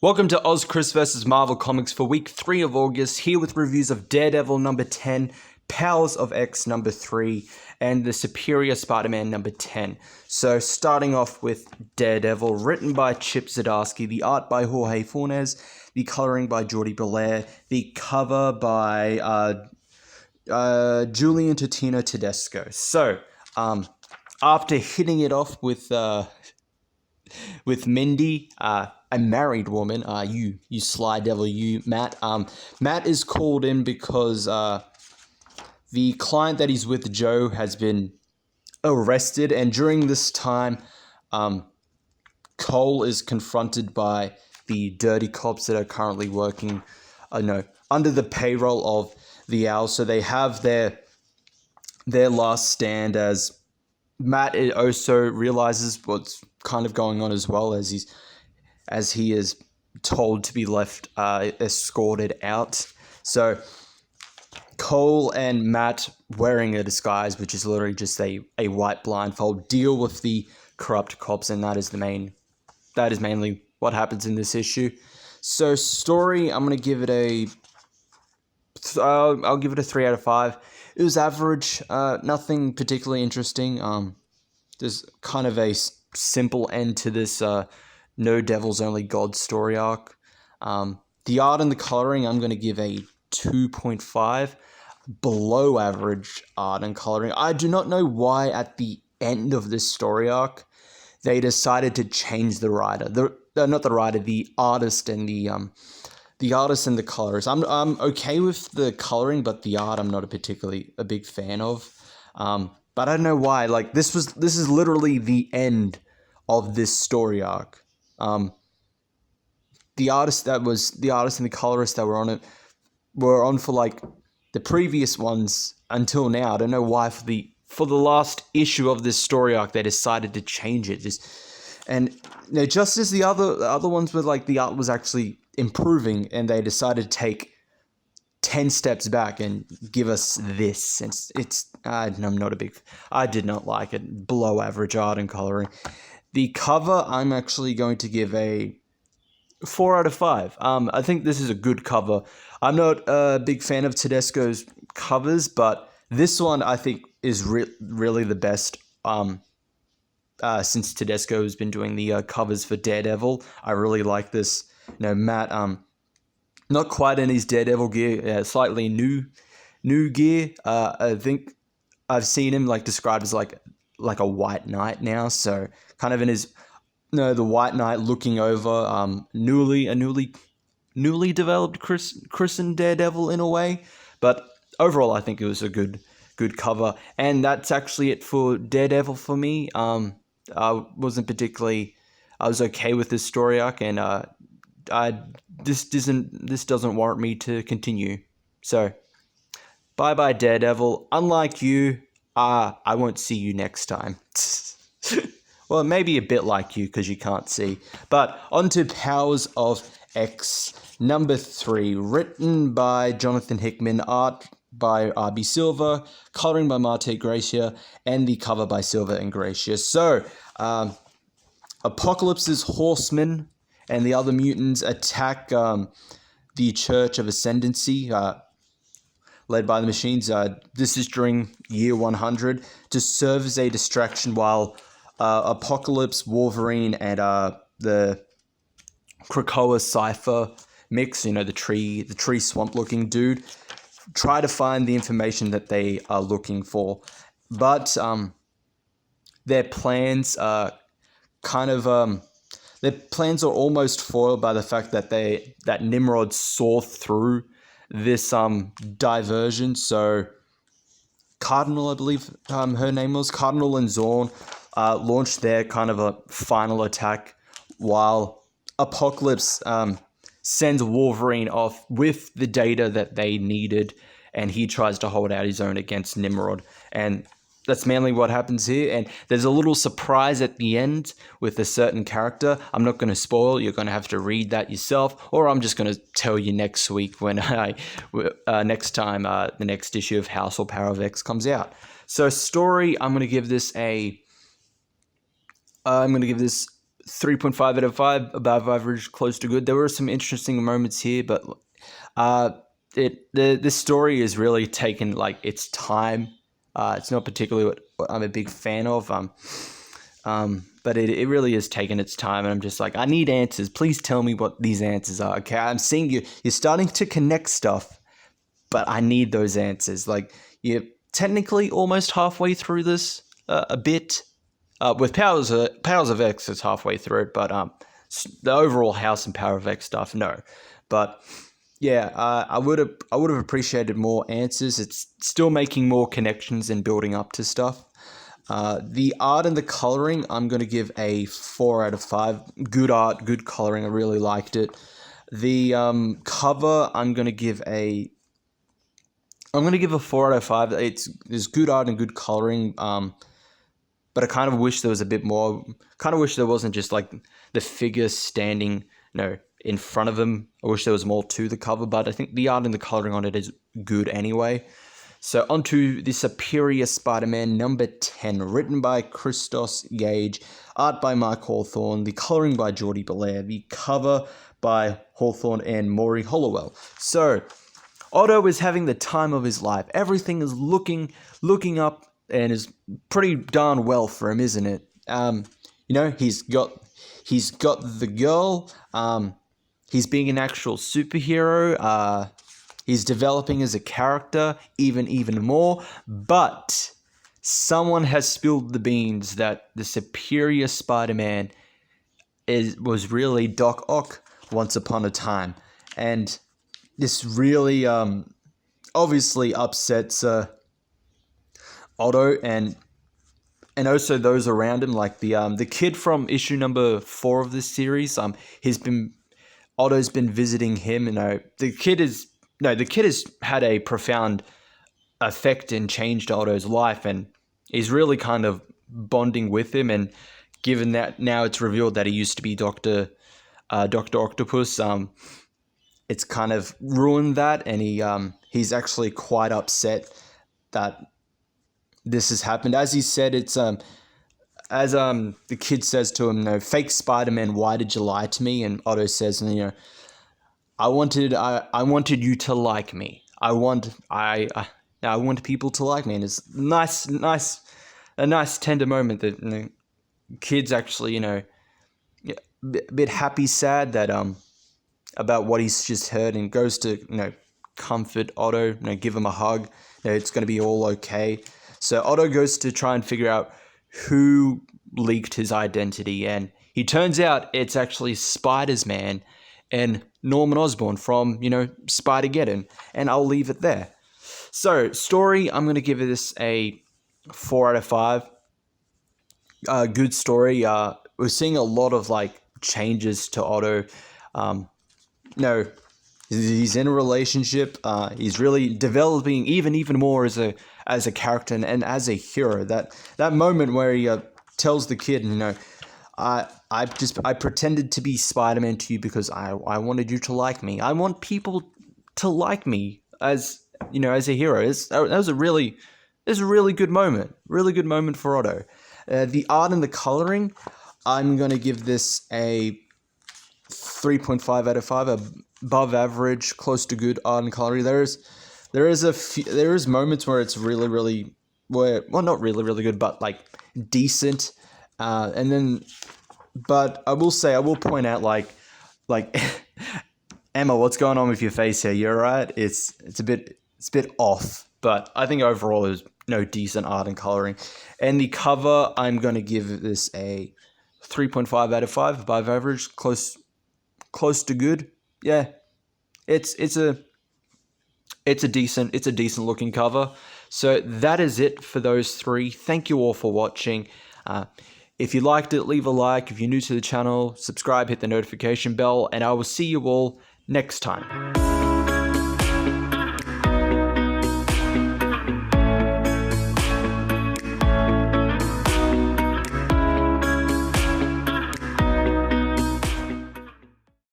Welcome to OZChris vs. Marvel Comics for week 3 of August, here with reviews of Daredevil number 10, Powers of X number 3, and the Superior Spider-Man number 10. So starting off with Daredevil, written by Chip Zdarsky, the art by Jorge Fornes, the coloring by Jordi Belair, the cover by Julian Totino Tedesco. So, after hitting it off with Mindy, a married woman, you sly devil, you, Matt. Matt is called in because the client that he's with, Joe, has been arrested, and during this time, Cole is confronted by the dirty cops that are currently working, under the payroll of the Owl. So they have their last stand as Matt also realizes what's kind of going on as well, as he is told to be left escorted out. So Cole and Matt, wearing a disguise, which is literally just a white blindfold, deal with the corrupt cops, and that is mainly what happens in this issue. So story, I'm gonna give it I'll give it a 3 out of 5. It was average, nothing particularly interesting. There's kind of a simple end to this No Devils Only God story arc. The art and the coloring, I'm going to give a 2.5. Below average art and coloring. I do not know why at the end of this story arc they decided to change the writer. The artist and the artist and the colorist. I'm okay with the coloring, but the art I'm not particularly a big fan of. But I don't know why. Like this is literally the end of this story arc. The artist and the colorist that were on it were on for like the previous ones until now. I don't know why for the last issue of this story arc they decided to change it. Just as the other ones were like the art was actually improving, and they decided to take 10 steps back and give us this. I'm not a big. I did not like it. Below average art and coloring. The cover, I'm actually going to give a 4 out of 5. I think this is a good cover. I'm not a big fan of Tedesco's covers, but this one I think is really the best. Since Tedesco has been doing the covers for Daredevil, I really like this. Matt, not quite in his Daredevil gear, slightly new gear. I think I've seen him described as like a white knight now, so kind of in his the white knight looking over newly developed Chris and Daredevil in a way. But overall I think it was a good cover, and that's actually it for Daredevil for me. I was okay with this story arc, and this doesn't warrant me to continue. So bye Daredevil. Unlike you, I won't see you next time. Well, maybe a bit like you because you can't see. But on to Powers of X number 3, written by Jonathan Hickman, art by R.B. Silva, coloring by Marte Gracia, and the cover by Silva and Gracia. So, Apocalypse's horsemen and the other mutants attack the Church of Ascendancy, led by the Machines. This is during year 100 to serve as a distraction while Apocalypse, Wolverine, and the Krakoa Cypher mix, the tree swamp looking dude, try to find the information that they are looking for. But their plans are almost foiled by the fact that Nimrod saw through this diversion. So Cardinal, I believe her name was, Cardinal and Zorn launched their kind of a final attack, while Apocalypse sends Wolverine off with the data that they needed, and he tries to hold out his own against Nimrod. And that's mainly what happens here. And there's a little surprise at the end with a certain character. I'm not going to spoil. You're going to have to read that yourself, or I'm just going to tell you next week when the next issue of House or Power of X comes out. So story, I'm going to give this 3.5 out of 5, above average, close to good. There were some interesting moments here, but the story is really taken like its time. It's not particularly what I'm a big fan of. But it really has taken its time, and I'm just like, I need answers. Please tell me what these answers are. Okay, I'm seeing you're starting to connect stuff, but I need those answers. Like, you're technically almost halfway through this, a bit. With Powers of X, it's halfway through, but the overall House and Power of X stuff, no. But yeah, I would have appreciated more answers. It's still making more connections and building up to stuff. The art and the coloring, I'm going to give a 4 out of 5. Good art, good coloring. I really liked it. The cover, I'm going to give a 4 out of 5. There's good art and good coloring. But I kind of wish there was a bit more. Kind of wish there wasn't just like the figure standing, in front of him. I wish there was more to the cover, but I think the art and the coloring on it is good anyway. So onto the Superior Spider-Man number 10, written by Christos Gage, art by Mark Hawthorne, the coloring by Jordi Belair, the cover by Hawthorne and Maury Hollowell. So Otto is having the time of his life. Everything is looking up and is pretty darn well for him, isn't it? He's got the girl. He's being an actual superhero. He's developing as a character even more, but someone has spilled the beans that the Superior Spider-Man was really Doc Ock once upon a time, and this really obviously upsets Otto and also those around him, like the kid from issue number 4 of this series. Otto's been visiting him. The kid has had a profound effect and changed Otto's life, and he's really kind of bonding with him. And given that now it's revealed that he used to be Dr. Octopus, it's kind of ruined that, and he's actually quite upset that this has happened. As he said, it's as the kid says to him, fake Spider-Man, why did you lie to me? And Otto says, I wanted you to like me. I want people to like me, and it's a nice tender moment that kid's actually a bit happy, sad that about what he's just heard, and goes to comfort Otto, give him a hug. It's going to be all okay. So Otto goes to try and figure out who leaked his identity, and he turns out it's actually SpiderMan and Norman Osborn from, Spider-Geddon, and I'll leave it there. So, story, I'm going to give this a 4 out of 5. Good story. We're seeing a lot of, changes to Otto. He's in a relationship. He's really developing even more as a character and as a hero. That moment where he tells the kid, I pretended to be Spider-Man to you because I wanted you to like me. I want people to like me as a hero. That was a really good moment. Really good moment for Otto. The art and the coloring, I'm gonna give this a 3.5 out of 5. Above average, close to good art and coloring. There is moments where it's really not really good, but decent. But I will point out like Emma, what's going on with your face here? You're right. It's a bit off, but I think overall there's decent art and coloring. And the cover, I'm gonna give this a 3.5 out of 5. Above average, close to good. Yeah, it's a decent looking cover. So that is it for those 3. Thank you all for watching. If you liked it, leave a like. If you're new to the channel, subscribe, hit the notification bell, and I will see you all next time.